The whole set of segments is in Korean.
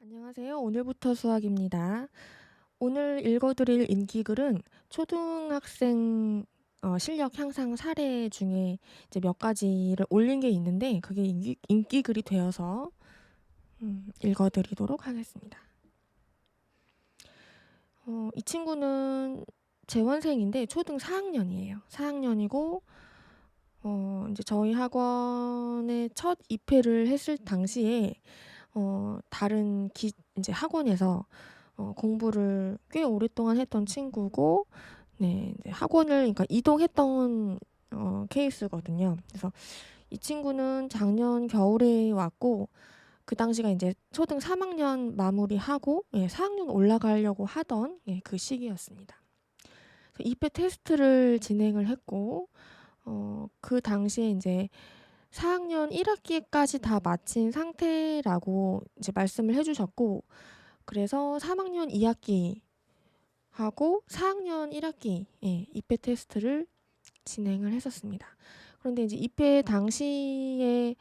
안녕하세요. 오늘부터 수학입니다. 오늘 읽어드릴 인기글은 초등학생 실력 향상 사례 중에 이제 몇 가지를 올린 게 있는데 그게 인기글이 되어서 읽어드리도록 하겠습니다. 이 친구는 재원생인데 초등 4학년이에요. 4학년이고 이제 저희 학원에 첫 입회를 했을 당시에 다른 이제 학원에서 공부를 꽤 오랫동안 했던 친구고, 네, 이제 학원을 그러니까 이동했던 케이스거든요. 그래서 이 친구는 작년 겨울에 왔고, 그 당시가 이제 초등 3학년 마무리하고 4학년 올라가려고 하던 그 시기였습니다. 그래서 입회 테스트를 진행을 했고, 그 당시에 이제 4학년 1학기까지 다 마친 상태라고 이제 말씀을 해주셨고, 그래서 3학년 2학기 하고 4학년 1학기 입회 테스트를 진행을 했었습니다. 그런데 이제 입회 당시에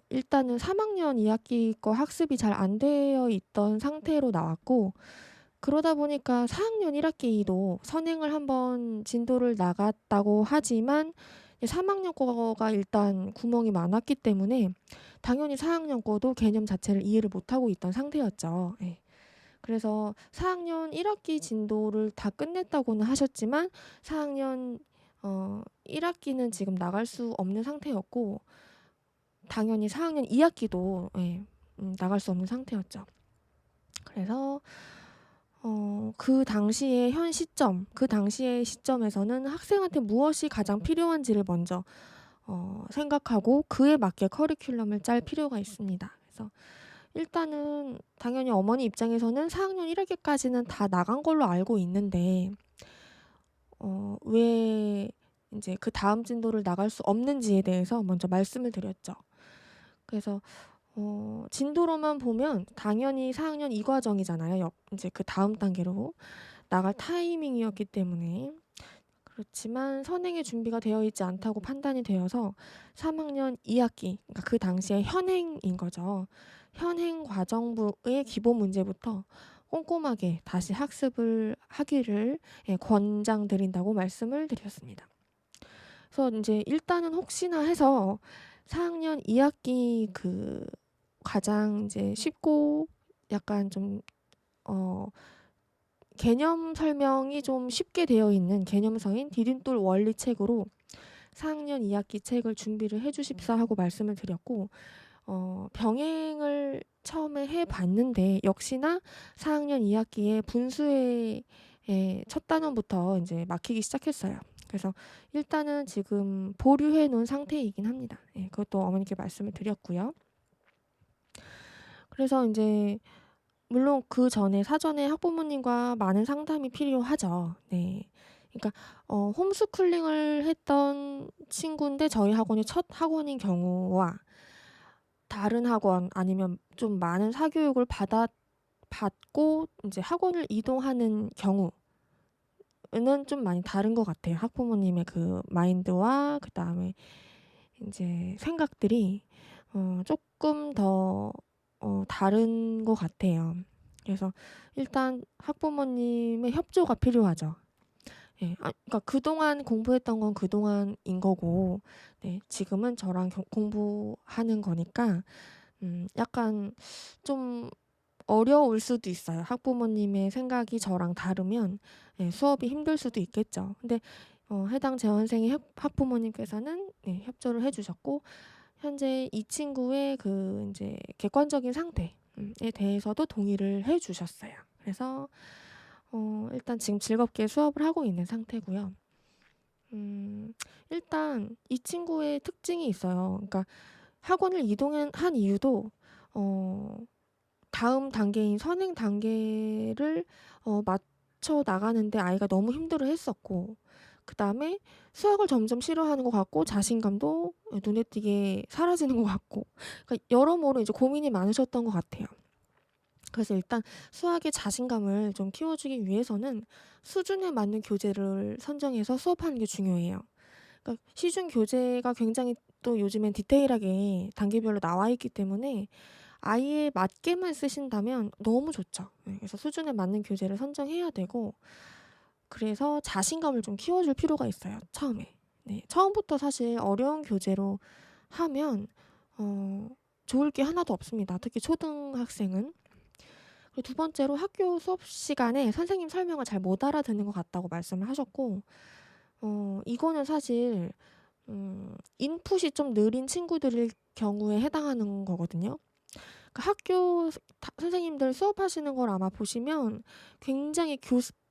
일단은 3학년 2학기 거 학습이 잘 안 되어 있던 상태로 나왔고, 그러다 보니까 4학년 1학기도 선행을 한번 진도를 나갔다고 하지만 3학년 거가 일단 구멍이 많았기 때문에 당연히 4학년 거도 개념 자체를 이해를 못하고 있던 상태였죠. 예. 그래서 4학년 1학기 진도를 다 끝냈다고는 하셨지만 4학년 1학기는 지금 나갈 수 없는 상태였고, 당연히 4학년 2학기도 나갈 수 없는 상태였죠. 그래서 그 당시의 그 당시의 시점에서는 학생한테 무엇이 가장 필요한지를 먼저 생각하고 그에 맞게 커리큘럼을 짤 필요가 있습니다. 그래서 일단은 당연히 어머니 입장에서는 4학년 1학기까지는 다 나간 걸로 알고 있는데 왜 이제 그 다음 진도를 나갈 수 없는지에 대해서 먼저 말씀을 드렸죠. 그래서 진도로만 보면 당연히 4학년 2과정이잖아요. 이제 그 다음 단계로 나갈 타이밍이었기 때문에. 그렇지만 선행의 준비가 되어 있지 않다고 판단이 되어서 3학년 2학기, 그러니까 그 당시에 현행인 거죠. 현행 과정부의 기본 문제부터 꼼꼼하게 다시 학습을 하기를 권장드린다고 말씀을 드렸습니다. 그래서 이제 일단은 혹시나 해서 4학년 2학기 가장 이제 쉽고 약간 좀 개념 설명이 좀 쉽게 되어 있는 개념서인 디딤돌 원리 책으로 4학년 2학기 책을 준비를 해주십사 하고 말씀을 드렸고, 병행을 처음에 해봤는데 역시나 4학년 2학기에 분수의 첫 단원부터 이제 막히기 시작했어요. 그래서 일단은 지금 보류해 놓은 상태이긴 합니다. 그것도 어머니께 말씀을 드렸고요. 그래서 이제 물론 그 전에 사전에 학부모님과 많은 상담이 필요하죠. 네. 그러니까 홈스쿨링을 했던 친구인데 저희 학원이 첫 학원인 경우와 다른 학원 아니면 좀 많은 사교육을 받고 이제 학원을 이동하는 경우는 좀 많이 다른 것 같아요. 학부모님의 그 마인드와 그다음에 이제 생각들이 조금 더 다른 것 같아요. 그래서 일단 학부모님의 협조가 필요하죠. 그러니까 그동안 공부했던 건 그동안인 거고, 네, 지금은 저랑 공부하는 거니까, 약간 좀 어려울 수도 있어요. 학부모님의 생각이 저랑 다르면 수업이 힘들 수도 있겠죠. 근데 해당 재원생의 학부모님께서는 협조를 해주셨고, 현재 이 친구의 이제 객관적인 상태에 대해서도 동의를 해주셨어요. 그래서 일단 지금 즐겁게 수업을 하고 있는 상태고요. 일단 이 친구의 특징이 있어요. 그러니까 학원을 이동한 이유도 다음 단계인 선행 단계를 맞춰 나가는데 아이가 너무 힘들어 했었고, 그 다음에 수학을 점점 싫어하는 것 같고 자신감도 눈에 띄게 사라지는 것 같고, 그러니까 여러모로 이제 고민이 많으셨던 것 같아요. 그래서 일단 수학의 자신감을 좀 키워주기 위해서는 수준에 맞는 교재를 선정해서 수업하는 게 중요해요. 그러니까 시중 교재가 굉장히 또 요즘엔 디테일하게 단계별로 나와 있기 때문에 아이에 맞게만 쓰신다면 너무 좋죠. 네, 그래서 수준에 맞는 교재를 선정해야 되고, 그래서 자신감을 좀 키워줄 필요가 있어요, 처음에. 네, 처음부터 사실 어려운 교재로 하면 어, 좋을 게 하나도 없습니다. 특히 초등학생은. 그리고 두 번째로 학교 수업 시간에 선생님 설명을 잘 못 알아듣는 것 같다고 말씀을 하셨고, 이거는 사실 인풋이 좀 느린 친구들일 경우에 해당하는 거거든요. 그러니까 선생님들 수업하시는 걸 아마 보시면 굉장히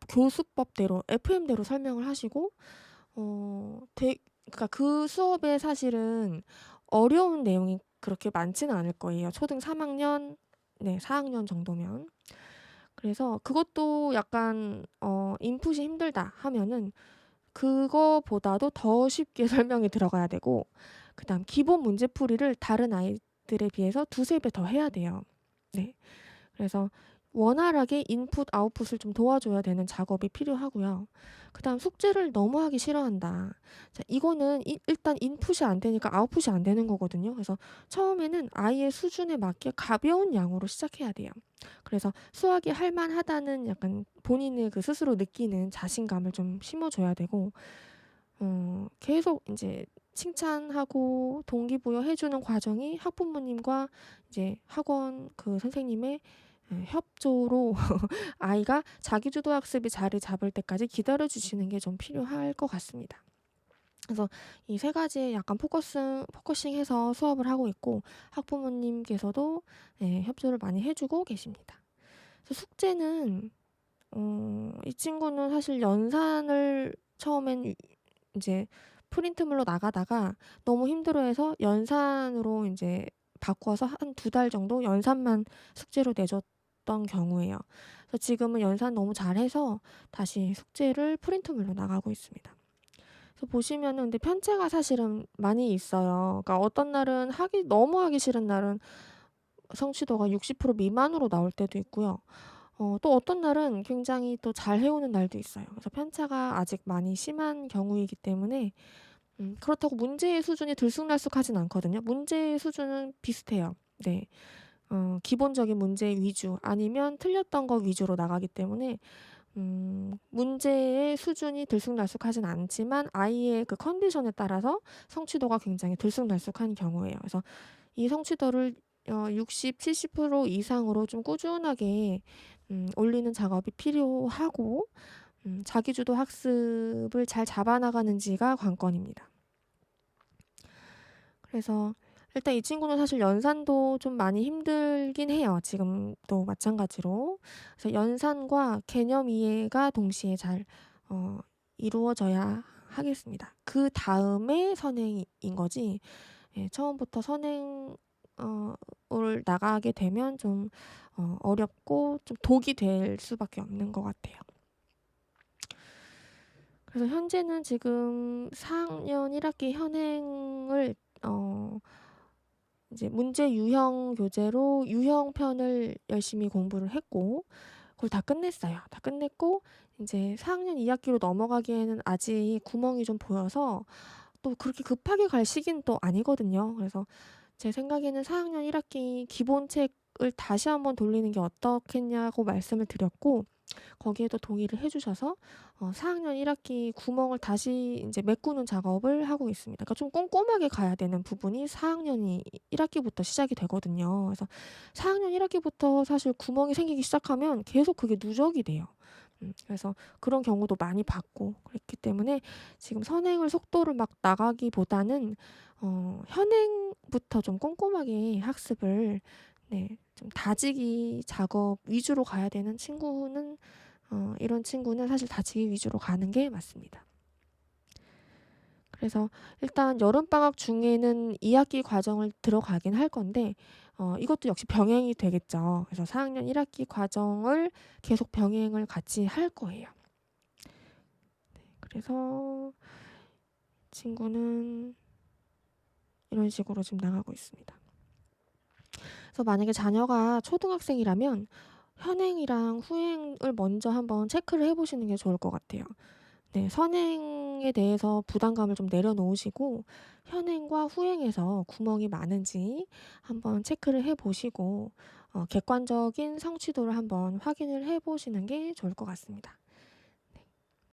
교수법대로, FM대로 설명을 하시고, 그러니까 그 수업에 사실은 어려운 내용이 그렇게 많지는 않을 거예요. 초등 3학년, 네, 4학년 정도면. 그래서 그것도 약간 인풋이 힘들다 하면은 그거보다도 더 쉽게 설명이 들어가야 되고, 그다음 기본 문제풀이를 다른 아이들에 비해서 두세 배 더 해야 돼요. 네. 그래서 원활하게 인풋, 아웃풋을 좀 도와줘야 되는 작업이 필요하고요. 그다음 숙제를 너무 하기 싫어한다. 자, 이거는 일단 인풋이 안 되니까 아웃풋이 안 되는 거거든요. 그래서 처음에는 아이의 수준에 맞게 가벼운 양으로 시작해야 돼요. 그래서 수학이 할 만하다는 약간 본인의 그 스스로 느끼는 자신감을 좀 심어줘야 되고, 계속 이제 칭찬하고 동기부여 해주는 과정이 학부모님과 이제 학원 그 선생님의 협조로 아이가 자기주도 학습이 자리 잡을 때까지 기다려 주시는 게 좀 필요할 것 같습니다. 그래서 이 세 가지에 약간 포커싱해서 수업을 하고 있고, 학부모님께서도 네, 협조를 많이 해주고 계십니다. 그래서 숙제는 이 친구는 사실 연산을 처음엔 이제 프린트물로 나가다가 너무 힘들어해서 연산으로 이제 바꿔서 한 2달 정도 연산만 숙제로 내줬던 경우예요. 그래서 지금은 연산 너무 잘해서 다시 숙제를 프린트물로 나가고 있습니다. 그래서 보시면은 근데 편차가 사실은 많이 있어요. 그러니까 어떤 날은 너무 하기 싫은 날은 성취도가 60% 미만으로 나올 때도 있고요. 또 어떤 날은 굉장히 또 잘 해오는 날도 있어요. 그래서 편차가 아직 많이 심한 경우이기 때문에 그렇다고 문제의 수준이 들쑥날쑥하진 않거든요. 문제의 수준은 비슷해요. 네. 기본적인 문제 위주 아니면 틀렸던 거 위주로 나가기 때문에 문제의 수준이 들쑥날쑥하진 않지만 아이의 그 컨디션에 따라서 성취도가 굉장히 들쑥날쑥한 경우예요. 그래서 이 성취도를 60, 70% 이상으로 좀 꾸준하게 올리는 작업이 필요하고, 자기주도 학습을 잘 잡아나가는지가 관건입니다. 그래서 일단 이 친구는 사실 연산도 좀 많이 힘들긴 해요. 지금도 마찬가지로. 그래서 연산과 개념 이해가 동시에 잘 이루어져야 하겠습니다. 그 다음에 선행인 거지. 예, 처음부터 선행을 나가게 되면 좀 어렵고 좀 독이 될 수밖에 없는 것 같아요. 그래서 현재는 지금 4학년 1학기 현행을 이제 문제 유형 교재로 유형편을 열심히 공부를 했고, 그걸 다 끝냈어요. 다 끝냈고 이제 4학년 2학기로 넘어가기에는 아직 구멍이 좀 보여서 또 그렇게 급하게 갈 시기는 또 아니거든요. 그래서 제 생각에는 4학년 1학기 기본책을 다시 한번 돌리는 게 어떻겠냐고 말씀을 드렸고, 거기에도 동의를 해주셔서 4학년 1학기 구멍을 다시 이제 메꾸는 작업을 하고 있습니다. 그러니까 좀 꼼꼼하게 가야 되는 부분이 4학년이 1학기부터 시작이 되거든요. 그래서 4학년 1학기부터 사실 구멍이 생기기 시작하면 계속 그게 누적이 돼요. 그래서 그런 경우도 많이 봤고 그랬기 때문에 지금 선행을 속도를 막 나가기보다는 현행부터 좀 꼼꼼하게 학습을 네, 좀 다지기 작업 위주로 가야 되는 친구는 이런 친구는 사실 다지기 위주로 가는 게 맞습니다. 그래서 일단 여름방학 중에는 2학기 과정을 들어가긴 할 건데 이것도 역시 병행이 되겠죠. 그래서 4학년 1학기 과정을 계속 병행을 같이 할 거예요. 네, 그래서 친구는 이런 식으로 지금 나가고 있습니다. 그래서 만약에 자녀가 초등학생이라면 현행이랑 후행을 먼저 한번 체크를 해보시는 게 좋을 것 같아요. 네, 선행에 대해서 부담감을 좀 내려놓으시고 현행과 후행에서 구멍이 많은지 한번 체크를 해 보시고 객관적인 성취도를 한번 확인을 해 보시는 게 좋을 것 같습니다.